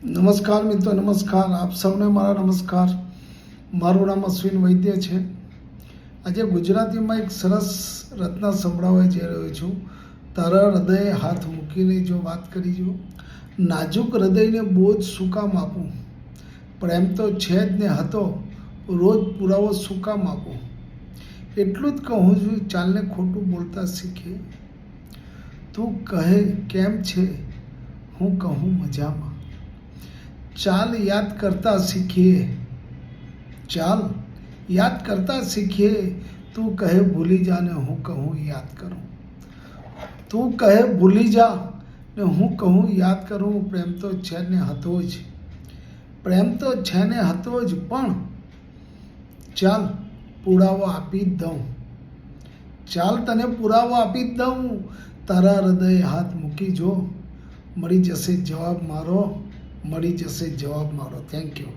નમસ્કાર મિત્રો, નમસ્કાર. આપ સૌને મારા નમસ્કાર. મારું નામ અશ્વિન વૈદ્ય છે. આજે ગુજરાતીમાં એક સરસ રચના સંભળાવવા જઈ રહ્યો છું. તારા હૃદયે હાથ મૂકીને જો વાત કરી જો, નાજુક હૃદયને બોજ શું કામ આપું, પ્રેમ તો છે જ ને હતો, રોજ પુરાવો શું કામ આપું. એટલું જ કહું છું, ચાલને ખોટું બોલતા શીખીએ. તું કહે કેમ છે, હું કહું મજામાં. ચાલ યાદ કરતા શીખીએ, ચાલ યાદ કરતા શીખીએ. તું કહે ભૂલી જા ને હું કહું યાદ કરું. તું કહે ભૂલી જા ને હું કહું યાદ કરું. પ્રેમ તો છે ને હતો જ, પ્રેમ તો છે ને હતો જ, પણ ચાલ પુરાવો આપી જ દઉં. ચાલ તને પુરાવો આપી જ દઉં. તારા હૃદયે હાથ મૂકી જો, મળી જશે જવાબ મારો, મળી જશે જવાબ મારો. Thank you.